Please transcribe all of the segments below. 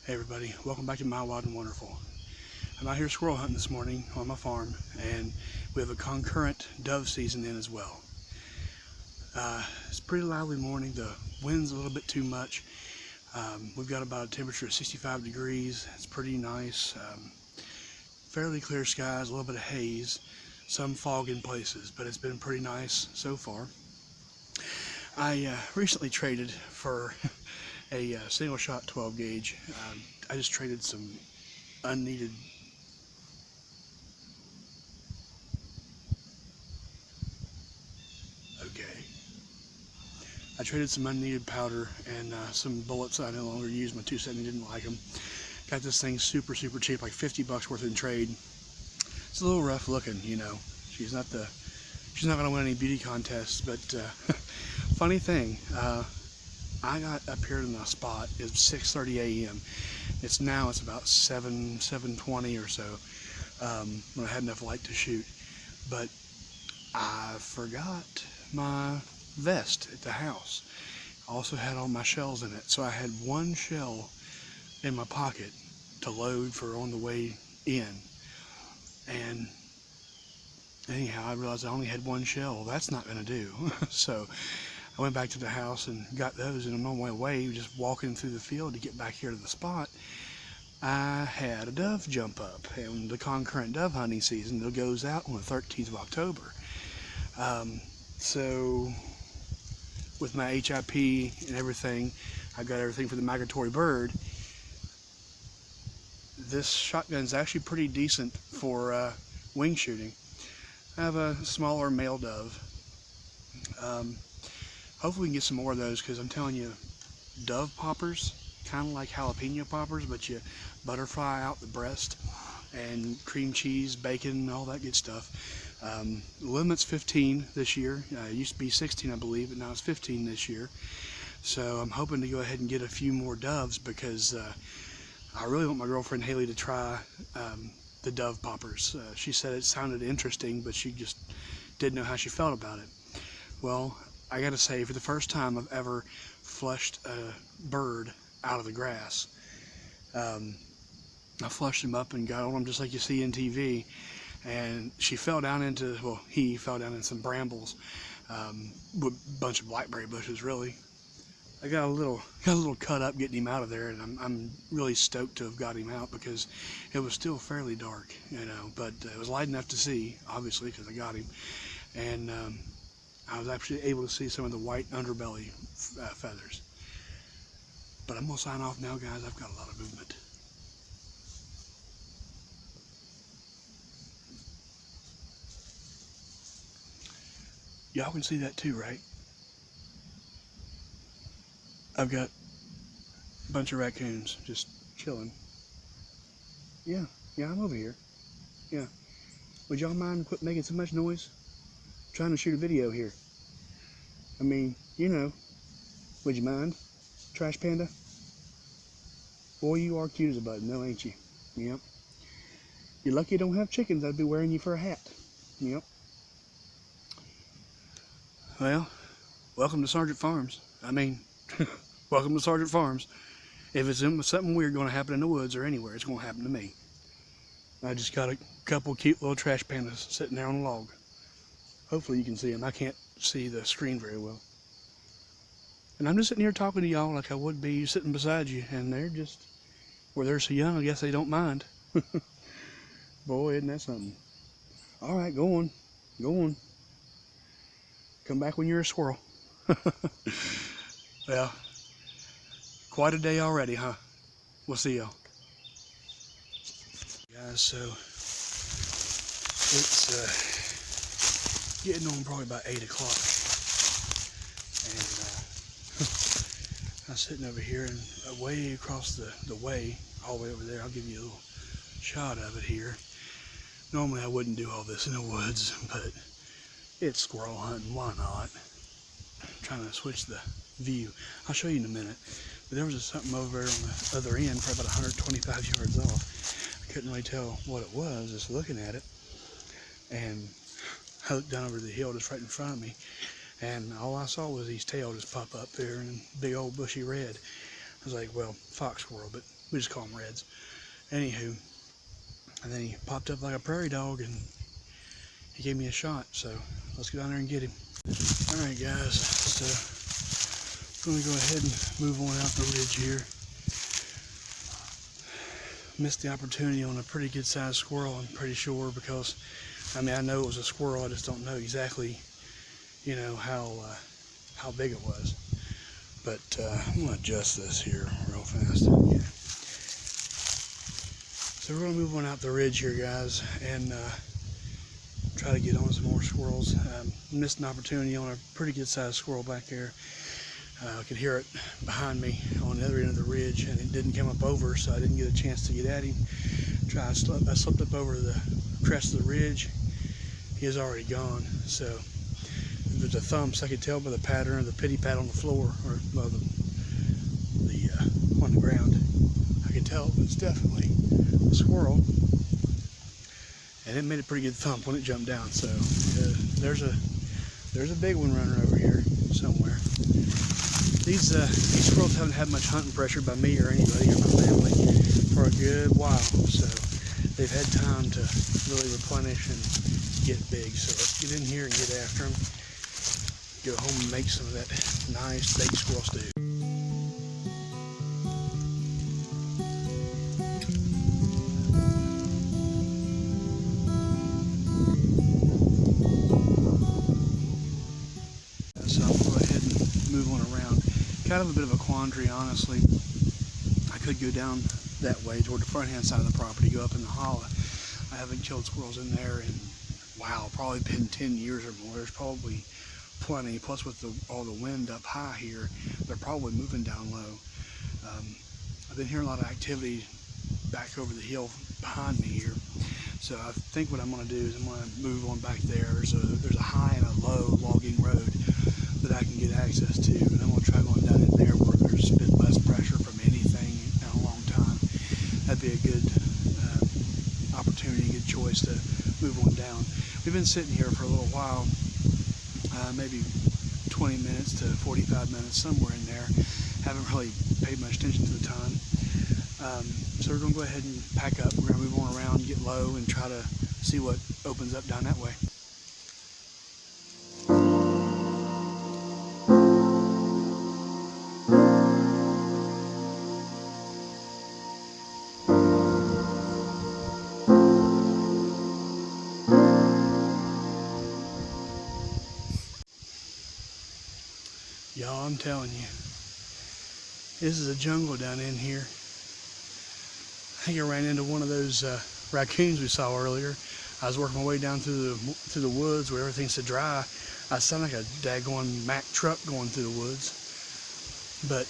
Hey everybody, welcome back to My Wild and Wonderful. I'm out here squirrel hunting this morning on my farm, and we have a concurrent dove season in as well. It's a pretty lively morning. The wind's a little bit too much. We've got about a temperature of 65 degrees. It's pretty nice. Fairly clear skies, a little bit of haze, some fog in places, but it's been pretty nice so far. I recently traded for a single shot 12 gauge. I just traded some unneeded I traded some unneeded powder and some bullets I no longer use. My 270 didn't like them. Got this thing super cheap, like 50 bucks worth in trade. It's a little rough looking, you know. She's not gonna win any beauty contests, but funny thing, I got up here in the spot. It's 6:30 a.m. It's about 7:20 or so when I had enough light to shoot. But I forgot my vest at the house. I also had all my shells in it, so I had one shell in my pocket to load for on the way in. And anyhow, I realized I only had one shell. That's not gonna do. So I went back to the house and got those, and on my way, just walking through the field to get back here to the spot, I had a dove jump up, and the concurrent dove hunting season that goes out on the 13th of October. So with my HIP and everything, I've got everything for the migratory bird. This shotgun's actually pretty decent for wing shooting. I have a smaller male dove. Hopefully we can get some more of those, because I'm telling you, dove poppers, kind of like jalapeno poppers, but you butterfly out the breast and cream cheese, bacon, all that good stuff. Limit's 15 this year. It used to be 16, I believe, but now it's 15 this year. So I'm hoping to go ahead and get a few more doves, because I really want my girlfriend Haley to try the dove poppers. She said it sounded interesting, but she just didn't know how she felt about it. Well, I gotta say, for the first time I've ever flushed a bird out of the grass. I flushed him up and got on him just like you see in TV, and he fell down into some brambles, with a bunch of blackberry bushes, really. I got a little cut up getting him out of there, and I'm really stoked to have got him out, because it was still fairly dark, you know, but it was light enough to see, obviously, because I got him. And I was actually able to see some of the white underbelly feathers. But I'm gonna sign off now, guys. I've got a lot of movement. Y'all can see that too, right? I've got a bunch of raccoons just chilling. Yeah, I'm over here. Yeah. Would y'all mind quit making so much noise? I'm trying to shoot a video here. I mean, you know, would you mind? Trash panda? Boy, you are cute as a button, though, ain't you? Yep. You're lucky you don't have chickens. I'd be wearing you for a hat. Yep. Well, welcome to Sergeant Farms. I mean, welcome to Sergeant Farms. If it's something weird going to happen in the woods or anywhere, it's going to happen to me. I just got a couple cute little trash pandas sitting there on a log. Hopefully you can see them. I can't see the screen very well. And I'm just sitting here talking to y'all like I would be sitting beside you, and they're just, well, they're so young, I guess they don't mind. Boy, isn't that something. All right, go on. Go on. Come back when you're a squirrel. Well, quite a day already, huh? We'll see y'all. Guys, so it's getting on probably about 8 o'clock. And I'm sitting over here, and way across the way, all the way over there, I'll give you a little shot of it here. Normally I wouldn't do all this in the woods, but it's squirrel hunting, why not? I'm trying to switch the view. I'll show you in a minute. But there was something over on the other end, probably about 125 yards off. I couldn't really tell what it was just looking at it. And I looked down over the hill just right in front of me, and all I saw was his tail just pop up there and big old bushy red. I was like, well, fox squirrel, but We just call them reds. Anywho, and then he popped up like a prairie dog and he gave me a shot. So let's go down there and get him. All right, guys. So I'm gonna go ahead and move on out the ridge here. Missed the opportunity on a pretty good sized squirrel, I'm pretty sure, because I mean, I know it was a squirrel, I just don't know exactly, you know, how big it was. But I'm gonna adjust this here real fast. Yeah. So we're gonna move on out the ridge here, guys, and try to get on some more squirrels. Missed an opportunity on a pretty good sized squirrel back there. I could hear it behind me on the other end of the ridge, and it didn't come up over, so I didn't get a chance to get at him. I slipped up over the crest of the ridge. He is already gone. So there's a thumps. I could tell by the pattern of the pity pat on the floor, or well, on the ground. I could tell it was definitely a squirrel, and it made a pretty good thump when it jumped down. So there's a big one running over here somewhere. These squirrels haven't had much hunting pressure by me or anybody in my family for a good while, so they've had time to really replenish and get big. So let's get in here and get after them. Go home and make some of that nice baked squirrel stew. So I'll go ahead and move on around. Kind of a bit of a quandary, honestly. I could go down that way toward the front hand side of the property, go up in the hollow. I haven't killed squirrels in there in, wow, probably been 10 years or more. There's probably plenty, plus with all the wind up high here, they're probably moving down low. I've been hearing a lot of activity back over the hill behind me here. So I think what I'm going to do is I'm going to move on back there. There's a high and a low logging road that I can get access to, and I'm going to try going down in there where there's a bit less pressure from anything in a long time. That'd be a good opportunity, a good choice to move on down. We've been sitting here for a little while, maybe 20 minutes to 45 minutes, somewhere in there. Haven't really paid much attention to the time. So we're going to go ahead and pack up. We're going to move on around, get low, and try to see what opens up down that way. Y'all, I'm telling you, this is a jungle down in here. I think I ran into one of those raccoons we saw earlier. I was working my way down through the woods where everything's so dry. I sound like a daggone Mack truck going through the woods. But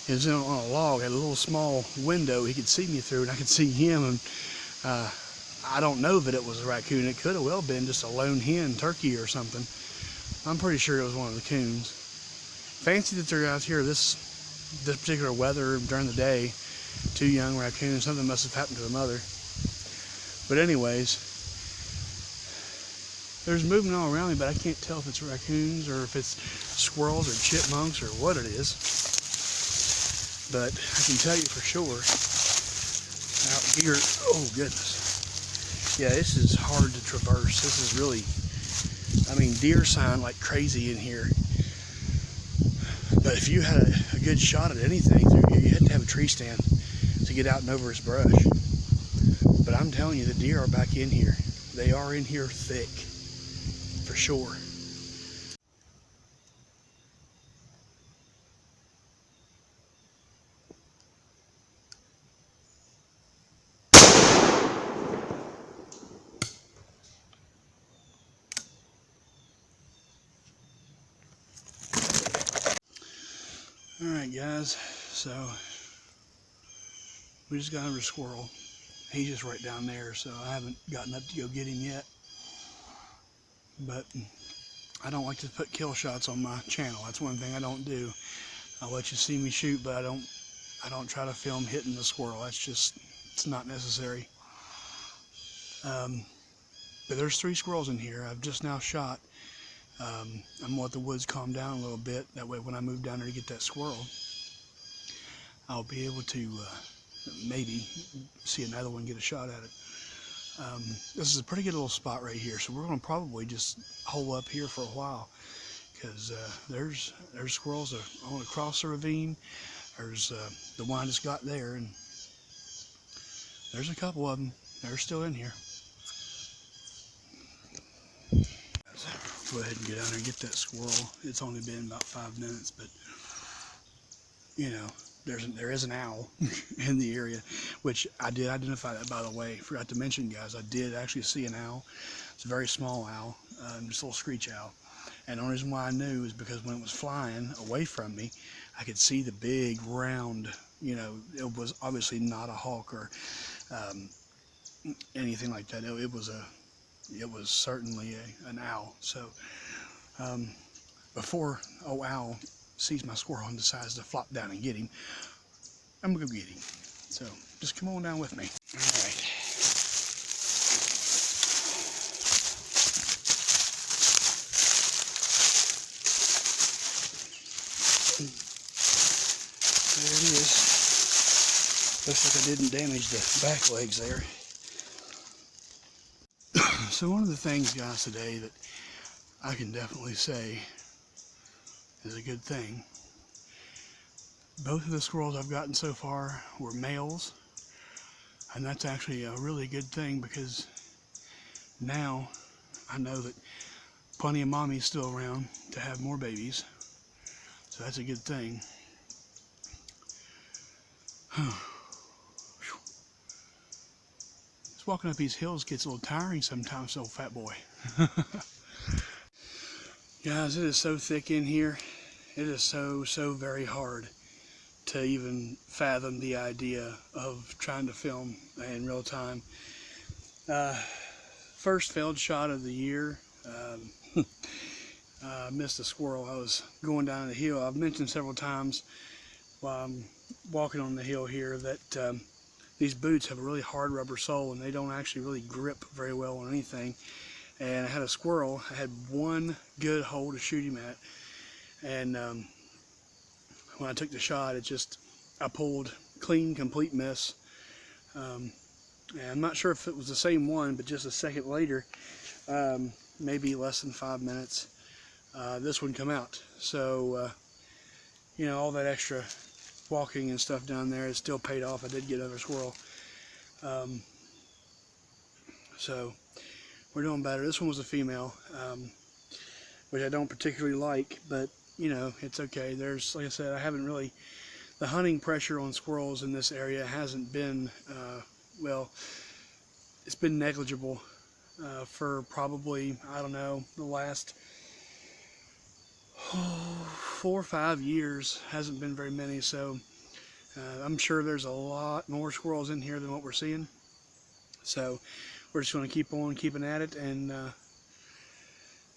it was on a log, had a little small window he could see me through, and I could see him. And I don't know that it was a raccoon. It could have well been just a lone hen turkey or something. I'm pretty sure it was one of the coons. Fancy that they're out here this particular weather during the day. 2 young raccoons. Something must have happened to the mother. But anyways, there's movement all around me, but I can't tell if it's raccoons or if it's squirrels or chipmunks or what it is. But I can tell you for sure, out here, oh goodness. Yeah, this is hard to traverse. This is really, I mean, deer sign like crazy in here. But if you had a good shot at anything through here, you had to have a tree stand to get out and over his brush. But I'm telling you, the deer are back in here. They are in here thick, for sure. Alright guys, so we just got under a squirrel. He's just right down there, so I haven't gotten up to go get him yet. But I don't like to put kill shots on my channel. That's one thing I don't do. I'll let you see me shoot, but I don't try to film hitting the squirrel. That's just, it's not necessary. But there's 3 squirrels in here. I've just now shot. I'm gonna let the woods calm down a little bit. That way when I move down there to get that squirrel, I'll be able to maybe see another one, get a shot at it. This is a pretty good little spot right here, so we're going to probably just hole up here for a while, because there's squirrels on across the ravine. There's the one I just got there, and there's a couple of them. They're still in here. Go ahead and get down there and get that squirrel. It's only been about 5 minutes, but you know, there is an owl in the area, which I did identify that, by the way. Forgot to mention, guys, I did actually see an owl. It's a very small owl, just a little screech owl. And the only reason why I knew is because when it was flying away from me, I could see the big round, you know, it was obviously not a hawk or anything like that. It was certainly an owl. So before owl sees my squirrel and decides to flop down and get him, I'm gonna go get him. So just come on down with me. All right. There it is. Looks like I didn't damage the back legs there. So one of the things, guys, today that I can definitely say is a good thing. Both of the squirrels I've gotten so far were males, and that's actually a really good thing, because now I know that plenty of mommies still around to have more babies, so that's a good thing. Just walking up these hills gets a little tiring sometimes, old fat boy. Guys, it is so thick in here. It is so very hard to even fathom the idea of trying to film in real time. First failed shot of the year. Missed a squirrel. I was going down the hill. I've mentioned several times while I'm walking on the hill here that these boots have a really hard rubber sole, and they don't actually really grip very well on anything. And I had a squirrel. I had one good hole to shoot him at, and when I took the shot, I pulled clean, complete miss. And I'm not sure if it was the same one, but just a second later, maybe less than 5 minutes, this one come out. So you know, all that extra walking and stuff down there is still paid off. I did get another squirrel. So we're doing better. This one was a female, which I don't particularly like, but you know, it's okay. There's, like I said, I haven't really, the hunting pressure on squirrels in this area hasn't been, well, it's been negligible for probably, I don't know, the last 4 or 5 years. Hasn't been very many, so I'm sure there's a lot more squirrels in here than what we're seeing. So we're just going to keep on keeping at it and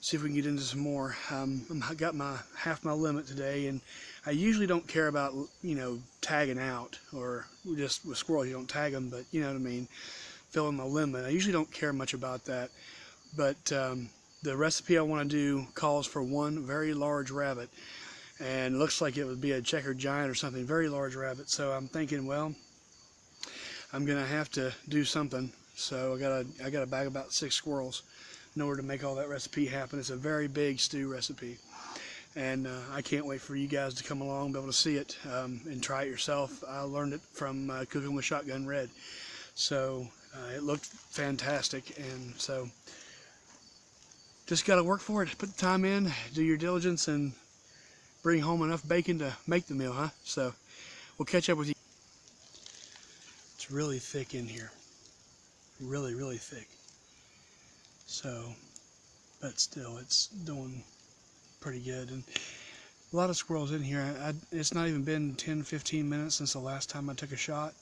see if we can get into some more. I got half my limit today, and I usually don't care about, you know, tagging out, or just with squirrels you don't tag them, but you know what I mean, filling my limit. I usually don't care much about that, but the recipe I want to do calls for one very large rabbit, and it looks like it would be a checkered giant or something, very large rabbit. So I'm thinking, well, I'm gonna have to do something. So I got a bag about 6 squirrels in order to make all that recipe happen. It's a very big stew recipe, and I can't wait for you guys to come along and be able to see it and try it yourself. I learned it from Cooking with Shotgun Red, so it looked fantastic, and so just got to work for it. Put the time in, do your diligence, and bring home enough bacon to make the meal, huh? So we'll catch up with you. It's really thick in here, really thick. So, but still, it's doing pretty good. And a lot of squirrels in here. It's not even been 10-15 minutes since the last time I took a shot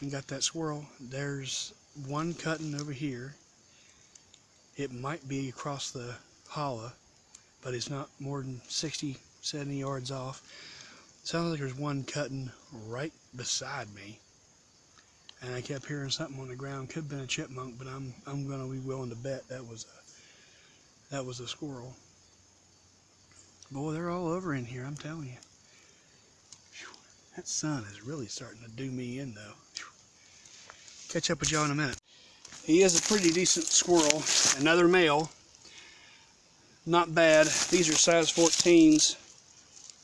and got that squirrel. There's one cutting over here. It might be across the hollow, but it's not more than 60-70 yards off. Sounds like there's one cutting right beside me, and I kept hearing something on the ground. Could have been a chipmunk, but I'm gonna be willing to bet that was a squirrel. Boy, they're all over in here, I'm telling you. That sun is really starting to do me in though. Catch up with y'all in a minute. He is a pretty decent squirrel. Another male. Not bad. These are size 14s.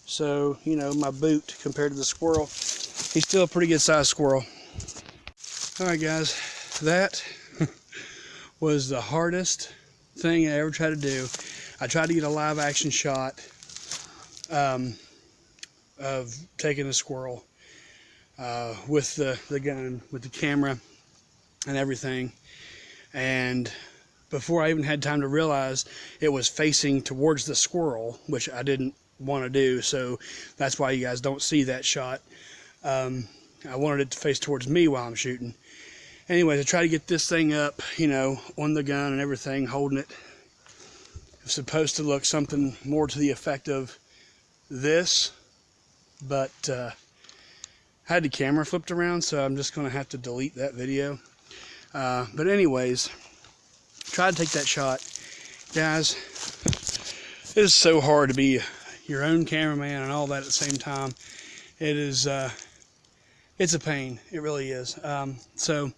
So, you know, my boot compared to the squirrel. He's still a pretty good sized squirrel. Alright guys, that was the hardest thing I ever tried to do. I tried to get a live action shot of taking a squirrel with the gun, with the camera and everything. And before I even had time to realize it was facing towards the squirrel, which I didn't want to do, so that's why you guys don't see that shot. I wanted it to face towards me while I'm shooting. Anyways, I tried to get this thing up, you know, on the gun and everything, holding it. It's supposed to look something more to the effect of this, but I had the camera flipped around, so I'm just going to have to delete that video. But anyways, try to take that shot. Guys, it is so hard to be your own cameraman and all that at the same time. It is, it's a pain. It really is. So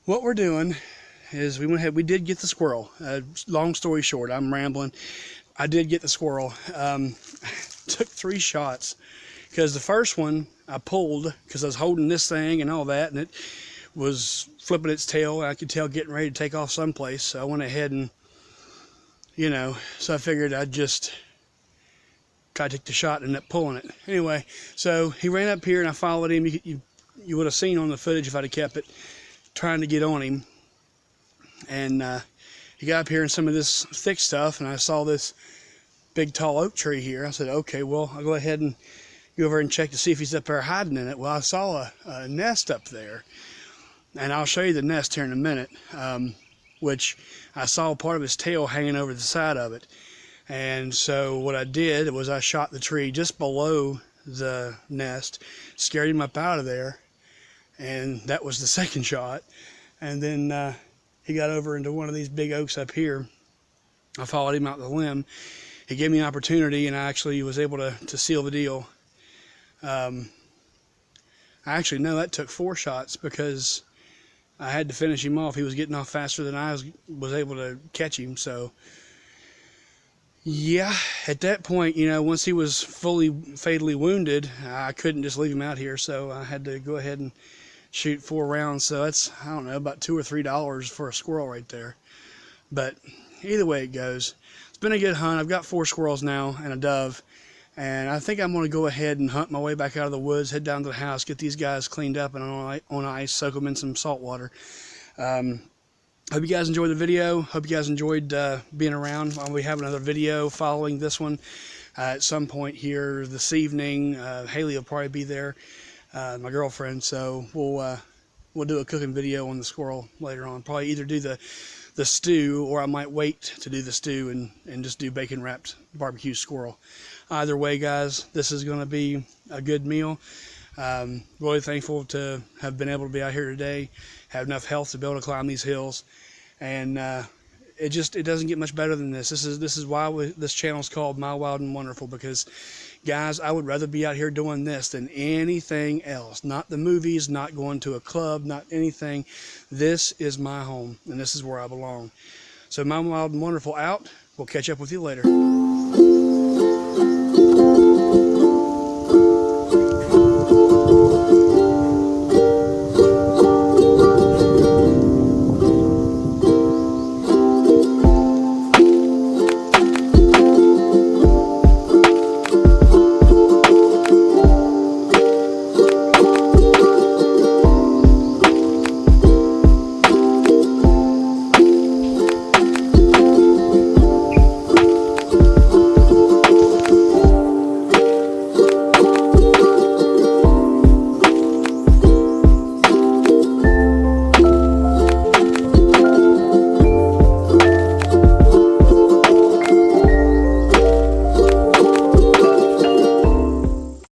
what we're doing is we went ahead, we did get the squirrel. Long story short, I'm rambling. I did get the squirrel. Took 3 shots because the first one I pulled because I was holding this thing and all that, and it was flipping its tail. I could tell getting ready to take off someplace. So I went ahead and, you know, so I figured I'd just try to take the shot and end up pulling it. Anyway, so he ran up here and I followed him. You would have seen on the footage if I'd have kept it, trying to get on him. And he got up here in some of this thick stuff, and I saw this big tall oak tree here. I said, okay, well, I'll go ahead and go over and check to see if he's up there hiding in it. Well, I saw a nest up there, and I'll show you the nest here in a minute, which I saw part of his tail hanging over the side of it. And so what I did was I shot the tree just below the nest, scared him up out of there, and that was the second shot. And then he got over into one of these big oaks up here. I followed him out the limb. He gave me an opportunity, and I actually was able to seal the deal. I actually know that took 4 shots because I had to finish him off. He was getting off faster than I was able to catch him. So yeah, at that point, you know, once he was fully fatally wounded, I couldn't just leave him out here, so I had to go ahead and shoot 4 rounds. So that's, I don't know, about $2 or $3 for a squirrel right there. But either way it goes, it's been a good hunt. I've got 4 squirrels now and a dove, and I think I'm going to go ahead and hunt my way back out of the woods, head down to the house, get these guys cleaned up and on ice, soak them in some salt water. Hope you guys enjoyed the video. Hope you guys enjoyed being around. We have another video following this one at some point here this evening. Haley will probably be there, my girlfriend. So we'll do a cooking video on the squirrel later on. Probably either do the stew, or I might wait to do the stew and just do bacon wrapped barbecue squirrel. Either way, guys, this is going to be a good meal. Really thankful to have been able to be out here today, have enough health to be able to climb these hills, and it doesn't get much better than this. This is why this channel is called My Wild and Wonderful, because guys, I would rather be out here doing this than anything else. Not the movies, not going to a club, not anything. This is my home, and this is where I belong. So My Wild and Wonderful out. We'll catch up with you later.